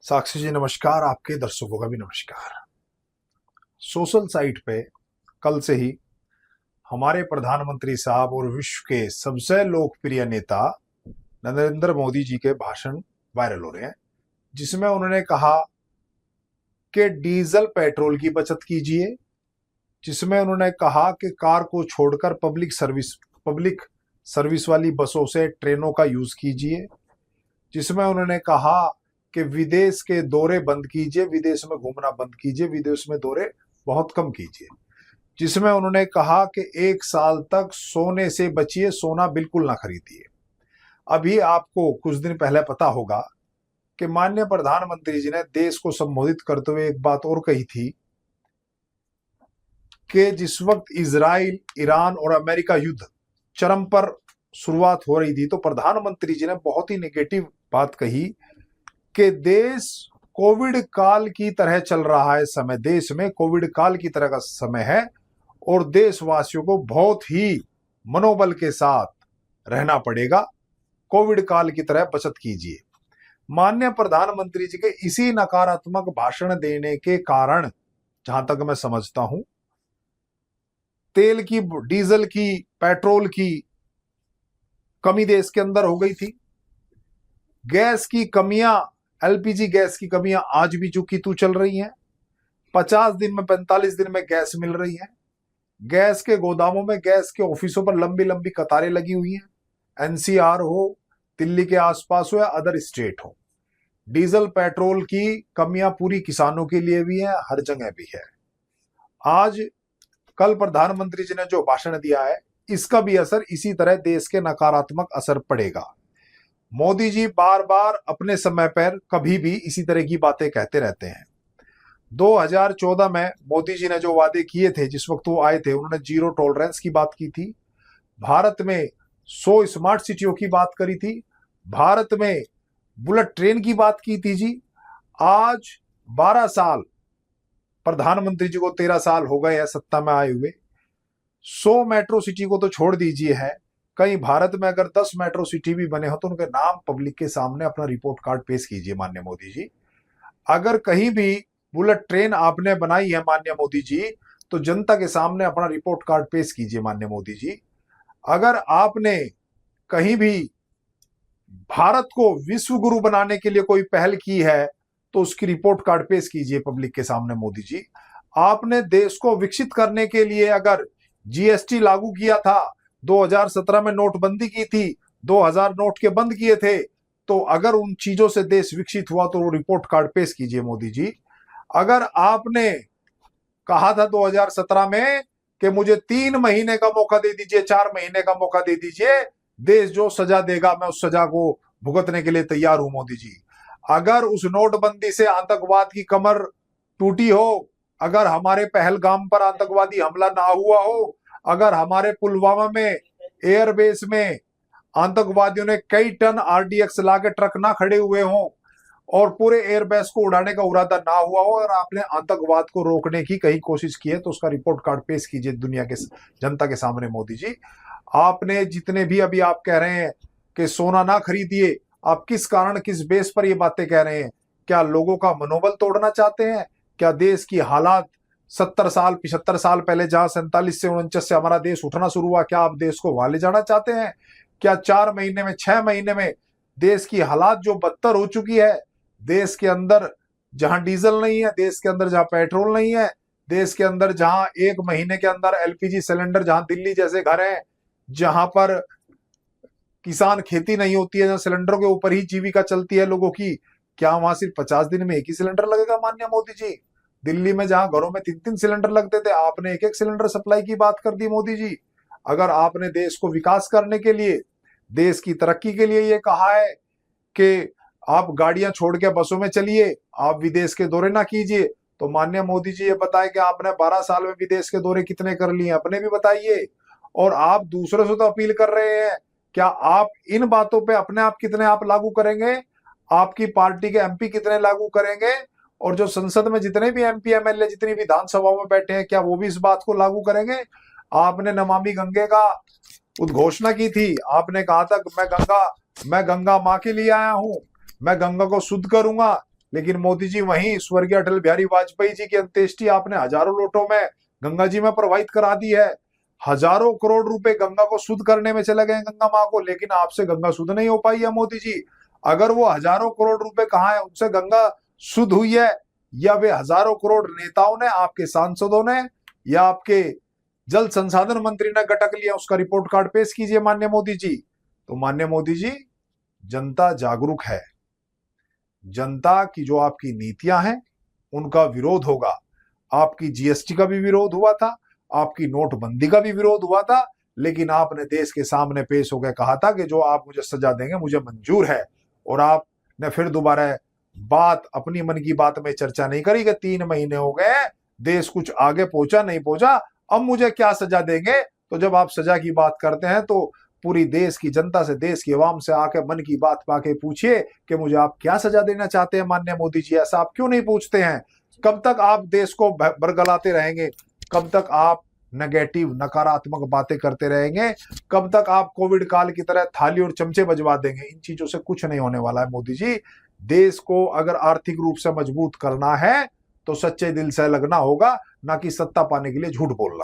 साक्षी जी नमस्कार, आपके दर्शकों का भी नमस्कार। सोशल साइट पे कल से ही हमारे प्रधानमंत्री साहब और विश्व के सबसे लोकप्रिय नेता नरेंद्र मोदी जी के भाषण वायरल हो रहे हैं, जिसमें उन्होंने कहा कि डीजल पेट्रोल की बचत कीजिए, जिसमें उन्होंने कहा कि कार को छोड़कर पब्लिक सर्विस वाली बसों से ट्रेनों का यूज कीजिए, जिसमें उन्होंने कहा कि विदेश के दौरे बंद कीजिए, विदेश में घूमना बंद कीजिए, विदेश में दौरे बहुत कम कीजिए, जिसमें उन्होंने कहा कि 1 साल तक सोने से बचिए, सोना बिल्कुल ना खरीदिए। अभी आपको कुछ दिन पहले पता होगा कि माननीय प्रधानमंत्री जी ने देश को संबोधित करते हुए एक बात और कही थी कि जिस वक्त इजराइल, ईरान और अमेरिका युद्ध चरम पर शुरुआत हो रही थी, तो प्रधानमंत्री जी ने बहुत ही नेगेटिव बात कही कि देश कोविड काल की तरह चल रहा है। समय देश में कोविड काल की तरह का समय है और देशवासियों को बहुत ही मनोबल के साथ रहना पड़ेगा। कोविड काल की तरह बचत कीजिए। माननीय प्रधानमंत्री जी के इसी नकारात्मक भाषण देने के कारण, जहां तक मैं समझता हूं, तेल की, डीजल की, पेट्रोल की कमी देश के अंदर हो गई थी। गैस की कमियां, एलपीजी गैस की कमियां आज भी चूंकि तू चल रही हैं। 50 दिन में, 45 दिन में गैस मिल रही है। गैस के गोदामों में, गैस के ऑफिसों पर लंबी लंबी कतारें लगी हुई हैं। एनसीआर हो, दिल्ली के आसपास हो या अदर स्टेट हो। डीजल पेट्रोल की कमियां पूरी किसानों के लिए भी है, हर जगह भी है। आज कल प्रधानमंत्री जी ने जो भाषण दिया है, इसका भी असर इसी तरह देश के नकारात्मक असर पड़ेगा। मोदी जी बार बार अपने समय पर कभी भी इसी तरह की बातें कहते रहते हैं। 2014 में मोदी जी ने जो वादे किए थे, जिस वक्त वो आए थे, उन्होंने जीरो टॉलरेंस की बात की थी। भारत में 100 स्मार्ट सिटियों की बात करी थी। भारत में बुलेट ट्रेन की बात की थी जी। आज 12 साल, प्रधानमंत्री जी को 13 साल हो गए हैं सत्ता में आए हुए। 100 मेट्रो सिटी को तो छोड़ दीजिए है, कहीं भारत में अगर 10 मेट्रो सिटी भी बने हो तो उनके नाम पब्लिक के सामने अपना रिपोर्ट कार्ड पेश कीजिए माननीय मोदी जी। अगर कहीं भी बुलेट ट्रेन आपने बनाई है माननीय मोदी जी, तो जनता के सामने अपना रिपोर्ट कार्ड पेश कीजिए माननीय मोदी जी। अगर आपने कहीं भी भारत को विश्व गुरु बनाने के लिए कोई पहल की है, तो उसकी रिपोर्ट कार्ड पेश कीजिए पब्लिक के सामने मोदी जी। आपने देश को विकसित करने के लिए अगर जीएसटी लागू किया था, 2017 में नोटबंदी की थी, 2000 नोट के बंद किए थे, तो अगर उन चीजों से देश विकसित हुआ तो वो रिपोर्ट कार्ड पेश कीजिए मोदी जी। अगर आपने कहा था 2017 में कि मुझे 3 महीने का मौका दे दीजिए, 4 महीने का मौका दे दीजिए, देश जो सजा देगा मैं उस सजा को भुगतने के लिए तैयार हूं मोदी जी। अगर उस नोटबंदी से आतंकवाद की कमर टूटी हो, अगर हमारे पहलगाम पर आतंकवादी हमला ना हुआ हो, अगर हमारे पुलवामा में एयरबेस में आतंकवादियों ने कई टन आरडीएक्स लाके ट्रक ना खड़े हुए हों और पूरे एयरबेस को उड़ाने का इरादा ना हुआ हो, और आपने आतंकवाद को रोकने की कहीं कोशिश की है, तो उसका रिपोर्ट कार्ड पेश कीजिए दुनिया के जनता के सामने मोदी जी। आपने जितने भी अभी आप कह रहे हैं कि सोना ना खरीदिए, आप किस कारण, किस बेस पर ये बातें कह रहे हैं? क्या लोगों का मनोबल तोड़ना चाहते हैं? क्या देश की हालात 70 साल, 75 साल पहले जहां 47 से 49 से हमारा देश उठना शुरू हुआ, क्या आप देश को वहां ले जाना चाहते हैं? क्या 4 महीने में, 6 महीने में देश की हालात जो बदतर हो चुकी है, देश के अंदर जहां डीजल नहीं है, देश के अंदर जहां पेट्रोल नहीं है, देश के अंदर जहां 1 महीने के अंदर एलपीजी सिलेंडर, जहां दिल्ली जैसे घर हैं जहां पर किसान खेती नहीं होती है, जहां सिलेंडरों के ऊपर ही जीविका चलती है लोगों की, क्या वहां सिर्फ 50 दिन में एक ही सिलेंडर लगेगा माननीय मोदी जी? दिल्ली में जहां घरों में 3-3 सिलेंडर लगते थे, आपने एक एक सिलेंडर सप्लाई की बात कर दी मोदी जी। अगर आपने देश को विकास करने के लिए, देश की तरक्की के लिए ये कहा है कि आप गाड़ियां छोड़ के बसों में चलिए, आप विदेश के दौरे ना कीजिए, तो माननीय मोदी जी ये बताए कि आपने 12 साल में विदेश के दौरे कितने कर लिए, अपने भी बताइए। और आप दूसरों से तो अपील कर रहे हैं, क्या आप इन बातों पे अपने आप कितने आप लागू करेंगे? आपकी पार्टी के एमपी कितने लागू करेंगे? और जो संसद में जितने भी एमपी एमएलए, जितनी विधानसभाओं में बैठे हैं, क्या वो भी इस बात को लागू करेंगे? आपने नमामि गंगे का उद्घोषणा की थी, आपने कहा था मैं गंगा माँ के लिए आया हूं, मैं गंगा को शुद्ध करूंगा, लेकिन मोदी जी वहीं स्वर्गीय अटल बिहारी वाजपेयी जी की अंत्येष्टि आपने हजारों लोटों में गंगा जी में प्रवाहित करा दी है। हजारों करोड़ रुपए गंगा को शुद्ध करने में चले गए गंगा माँ को, लेकिन आपसे गंगा शुद्ध नहीं हो पाई है मोदी जी। अगर वो हजारों करोड़ रुपए कहाँ है, उनसे गंगा शुद्ध हुई है, या वे हजारों करोड़ नेताओं ने, आपके सांसदों ने, या आपके जल संसाधन मंत्री ने गटक लिया, उसका रिपोर्ट कार्ड पेश कीजिए माननीय मोदी जी। तो माननीय मोदी जी, जनता जागरूक है, जनता की जो आपकी नीतियां हैं उनका विरोध होगा। आपकी जीएसटी का भी विरोध हुआ था, आपकी नोटबंदी का भी विरोध हुआ था, लेकिन आपने देश के सामने पेश होकर कहा था कि जो आप मुझे सजा देंगे मुझे मंजूर है। और आपने फिर दोबारा बात, अपनी मन की बात में चर्चा नहीं करी कि 3 महीने हो गए, देश कुछ आगे पहुंचा नहीं पहुंचा, अब मुझे क्या सजा देंगे। तो जब आप सजा की बात करते हैं तो पूरी देश की जनता से, देश की आवाम से आके मन की बात पाके पूछिए कि मुझे आप क्या सजा देना चाहते हैं माननीय मोदी जी। ऐसा आप क्यों नहीं पूछते हैं? कब तक आप देश को बरगलाते रहेंगे? कब तक आप नेगेटिव, नकारात्मक बातें करते रहेंगे? कब तक आप कोविड काल की तरह थाली और चमचे बजवा देंगे? इन चीजों से कुछ नहीं होने वाला है मोदी जी। देश को अगर आर्थिक रूप से मजबूत करना है तो सच्चे दिल से लगना होगा, ना कि सत्ता पाने के लिए झूठ बोलना।